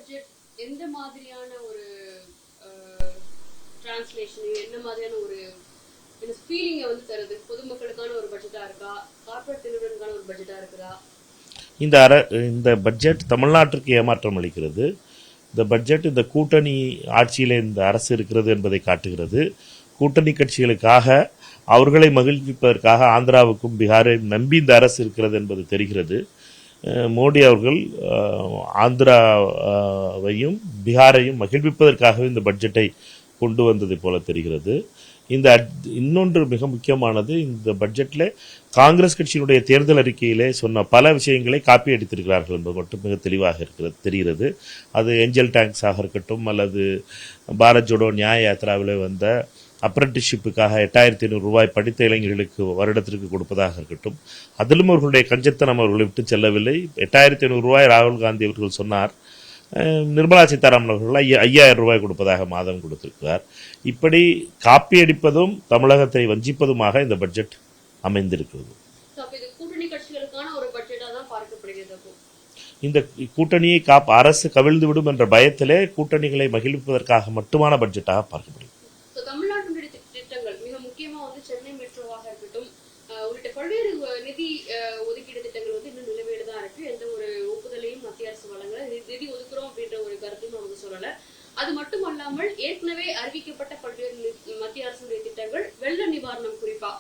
Budget எந்த மாதிரியான ஒரு டிரான்ஸ்லேஷன், என்ன மாதிரியான ஒரு ஃபீலிங்கை வந்து தருது? பொதுமக்களுக்கான ஒரு பட்ஜெட்டா இருக்கா, கார்ப்பரேட் நிறுவனங்களுக்கான ஒரு பட்ஜெட்டா இருக்குதா? இந்த பட்ஜெட் தமிழ்நாட்டிற்கு ஏமாற்றம் அளிக்கிறது. இந்த பட்ஜெட் இந்த கூட்டணி ஆட்சியில் இந்த அரசு இருக்கிறது என்பதை காட்டுகிறது. கூட்டணி கட்சிகளுக்காக அவர்களை மகிழ்விப்பதற்காக ஆந்திராவுக்கும் பீகாரையும் நம்பி இந்த அரசு இருக்கிறது என்பது தெரிகிறது. மோடி அவர்கள் ஆந்திராவையும் பீகாரையும் மகிழ்விப்பதற்காகவே இந்த பட்ஜெட்டை கொண்டு வந்ததை போல தெரிகிறது. இன்னொன்று மிக முக்கியமானது, இந்த பட்ஜெட்டில் காங்கிரஸ் கட்சியினுடைய தேர்தல் அறிக்கையிலே சொன்ன பல விஷயங்களை காப்பி அடித்திருக்கிறார்கள் என்பது மட்டும் மிக தெளிவாக தெரிகிறது. அது ஏஞ்சல் டேங்க்ஸாக இருக்கட்டும், அல்லது பாரத் ஜோடோ நியாய யாத்திராவில் வந்த அப்ரண்டிஸ்ஷிப்புக்காக 8,500 ரூபாய் படித்த இளைஞர்களுக்கு வருடத்திற்கு கொடுப்பதாக இருக்கட்டும், அதிலும் அவர்களுடைய கஞ்சத்தனம் அவர்களை விட்டு செல்லவில்லை. 8,500 ரூபாய் ராகுல் காந்தி அவர்கள் சொன்னார், நிர்மலா சீதாராமன் அவர்கள் 5,000 ரூபாய் கொடுப்பதாக மாதம் கொடுத்திருக்கிறார். இப்படி காப்பி அடிப்பதும் தமிழகத்தை வஞ்சிப்பதுமாக இந்த பட்ஜெட் அமைந்திருக்கிறது. இந்த கூட்டணியை அரசு கவிழ்ந்துவிடும் என்ற பயத்திலே கூட்டணிகளை மகிழ்விப்பதற்காக மட்டுமான பட்ஜெட்டாக பார்க்கப்படுகிறது. தமிழ்நாட்டினுடைய திட்டங்கள் மிக முக்கியமா வந்து சென்னை மெட்ரோவாக இருக்கட்டும், உள்ளிட்ட பல்வேறு நிதி ஒதுக்கீடு திட்டங்கள் வந்து இன்னும் நிலுவையில தான் இருக்கு. எந்த ஒரு ஒப்புதலையும் மத்திய அரசு வழங்கல. நிதி ஒதுக்குறோம் அப்படின்ற ஒரு கருத்தையும் அவங்க சொல்லல. அது மட்டும் அல்லாமல் ஏற்கனவே அறிவிக்கப்பட்ட பல்வேறு மத்திய அரசுடைய திட்டங்கள், வெள்ள நிவாரணம் குறிப்பா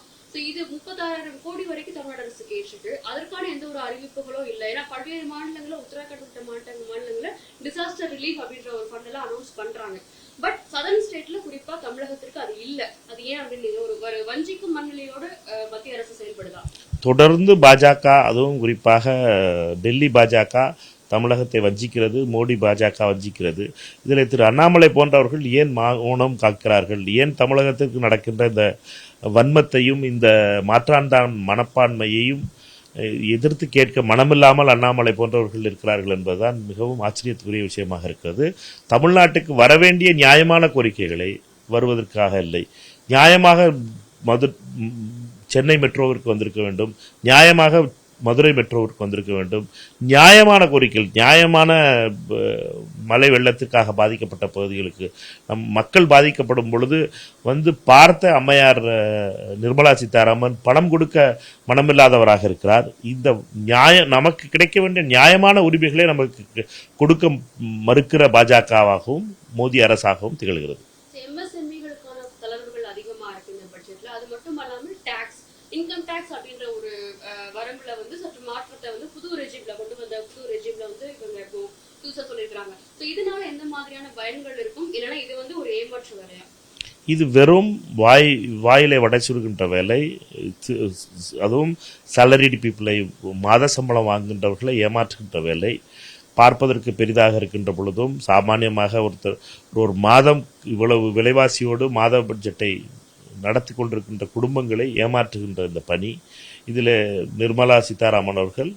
இது 36,000 கோடி வரைக்கும் தமிழ்நாடு அரசு கேட்டிருக்கு. அதற்கான எந்த ஒரு அறிவிப்புகளோ இல்லை. ஏன்னா பல்வேறு மாநிலங்கள, உத்தராகண்ட் உள்ளிட்ட மாநிலங்கள டிசாஸ்டர் ரிலீஃப் அப்படின்ற ஒரு ஃபண்ட் எல்லாம் அனௌன்ஸ் பண்றாங்க. பட் சதர்ன் ஸ்டேட்ல குறிப்பா தமிழகத்திற்கு அது இல்ல. அது ஏன் அப்படின்னு ஒரு வஞ்சிக்கும் மனநிலையோடு மத்திய அரசு செயல்படுதா? தொடர்ந்து பாஜக, அதுவும் குறிப்பாக டெல்லி பாஜக தமிழகத்தை வஞ்சிக்கிறது, மோடி பாஜக வஞ்சிக்கிறது. இதில் திரு அண்ணாமலை போன்றவர்கள் ஏன் மௌனம் காக்கிறார்கள்? ஏன் தமிழகத்திற்கு நடக்கின்ற இந்த வன்மத்தையும் இந்த மாற்றான்தான் மனப்பான்மையையும் எதிர்த்து கேட்க மனமில்லாமல் அண்ணாமலை போன்றவர்கள் இருக்கிறார்கள் என்பதுதான் மிகவும் ஆச்சரியத்துக்குரிய விஷயமாக இருக்கிறது. தமிழ்நாட்டுக்கு வரவேண்டிய நியாயமான கோரிக்கைகளை வருவதற்காக இல்லை, நியாயமாக சென்னை மெட்ரோவிற்கு வந்திருக்க வேண்டும், நியாயமாக மதுரை மெட்ரோவிற்கு வந்திருக்க வேண்டும், நியாயமான கோரிக்கைகள், நியாயமான மழை வெள்ளத்திற்காக பாதிக்கப்பட்ட பகுதிகளுக்கு மக்கள் பாதிக்கப்படும் பொழுது வந்து பார்த்த அம்மையார் நிர்மலா சீதாராமன் பணம் கொடுக்க மனமில்லாதவராக இருக்கிறார். இந்த நமக்கு கிடைக்க வேண்டிய நியாயமான உரிமைகளை நமக்கு கொடுக்க மறுக்கிற பாஜகவாகவும் மோடி அரசாகவும் திகழ்கிறது. இன்கம் டாக்ஸ் அப்படின்ற ஒரு வரம்புல வந்து சற்று மாற்றத்தை வந்து புது ரெஜிம்ல வந்து இவங்க இப்போ புதுசா சொல்லியிருக்காங்க. இதனால எந்த மாதிரியான பயன்கள் இருக்கும்? இல்லைன்னா இது வந்து ஒரு ஏமாற்று வேலையா? இது வெறும் வாயிலை வடைச்சுருகின்ற வேலை. அதுவும் சேலரிடு பீப்புளை, மாத சம்பளம் வாங்குகின்றவர்களை ஏமாற்றுகின்ற வேலை. பார்ப்பதற்கு பெரிதாக இருக்கின்ற பொழுதும் சாமானியமாக ஒரு மாதம் இவ்வளவு விலைவாசியோடு மாத பட்ஜெட்டை நடத்தி கொண்டிருக்கின்ற குடும்பங்களை ஏமாற்றுகின்ற இந்த பணி, இதில் நிர்மலா சீதாராமன் அவர்கள்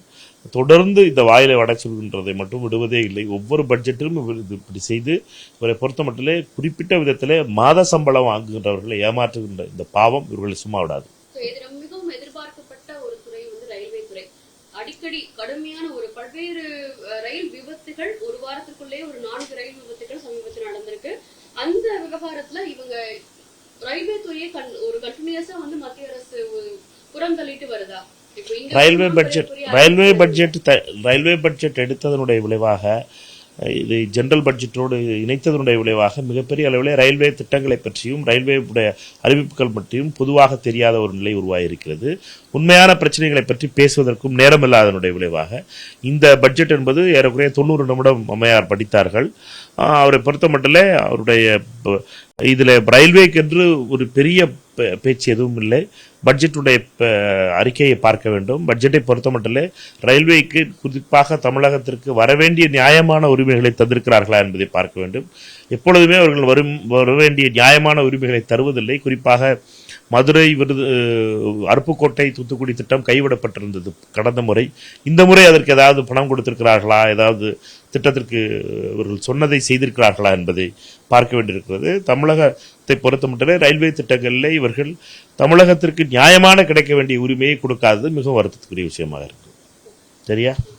தொடர்ந்து இந்த வாயிலை வடைச்சுகின்றதை மட்டும் விடுவதே இல்லை. ஒவ்வொரு பட்ஜெட்டிலும் இப்படி செய்து இவரை பொறுத்த மட்டிலே குறிப்பிட்ட விதத்திலே மாத சம்பளம் வாங்குகின்றவர்களை ஏமாற்றுகின்ற இந்த பாவம் இவர்களை சும்மா விடாது. மிகவும் எதிர்பார்க்கப்பட்ட ஒரு துறை வந்து ரயில்வே துறை. அடிக்கடி கடுமையான பல்வேறு ரயில் விபத்துகள், ஒரு வாரத்திற்குள்ளே ஒரு 4 ரயில் விபத்துகள் சமீபத்தில் நடந்திருக்கு. அந்த விவகாரத்துல இவங்க ரயில்வே துறையை ஒரு கண்டினியூஸா வந்து மத்திய அரசு புறம் தள்ளிட்டு வருதா? ரயில்வே பட்ஜெட் எடுத்ததனுடைய விளைவாக, இது ஜெனரல் பட்ஜெட்டோடு இணைத்ததனுடைய விளைவாக மிகப்பெரிய அளவில் ரயில்வே திட்டங்களை பற்றியும் ரயில்வேவுடைய அறிவிப்புகள் பற்றியும் பொதுவாக தெரியாத ஒரு நிலை உருவாகியிருக்கிறது. உண்மையான பிரச்சனைகளை பற்றி பேசுவதற்கும் நேரமில்லாதனுடைய விளைவாக இந்த பட்ஜெட் என்பது ஏறக்குறைய 90 நிமிடம் அம்மையார் படித்தார்கள். அவரை பொறுத்த மட்டும் அவருடைய இதில் ரயில்வேக்கு என்று ஒரு பெரிய பேச்சு எதுவும் இல்லை. பட்ஜெட்டுடைய அறிக்கையை பார்க்க வேண்டும். பட்ஜெட்டை பொறுத்த மட்டும் ரயில்வேக்கு குறிப்பாக தமிழகத்திற்கு வரவேண்டிய நியாயமான உரிமைகளை தந்திருக்கிறார்களா என்பதை பார்க்க வேண்டும். எப்பொழுதுமே அவர்கள் வரவேண்டிய நியாயமான உரிமைகளை தருவதில்லை. குறிப்பாக மதுரை, அருப்புக்கோட்டை, தூத்துக்குடி திட்டம் கைவிடப்பட்டிருந்தது கடந்த முறை. இந்த முறை அதற்கு ஏதாவது பணம் கொடுத்திருக்கிறார்களா, ஏதாவது திட்டத்திற்கு இவர்கள் சொன்னதை செய்திருக்கிறார்களா என்பதை பார்க்க வேண்டியிருக்கிறது. தமிழகத்தை பொறுத்த மட்டும் ரயில்வே திட்டங்களில் இவர்கள் தமிழகத்திற்கு நியாயமான கிடைக்க வேண்டிய உரிமையை கொடுக்காதது மிகவும் வருத்தத்துக்குரிய விஷயமாக இருக்கு. சரியா?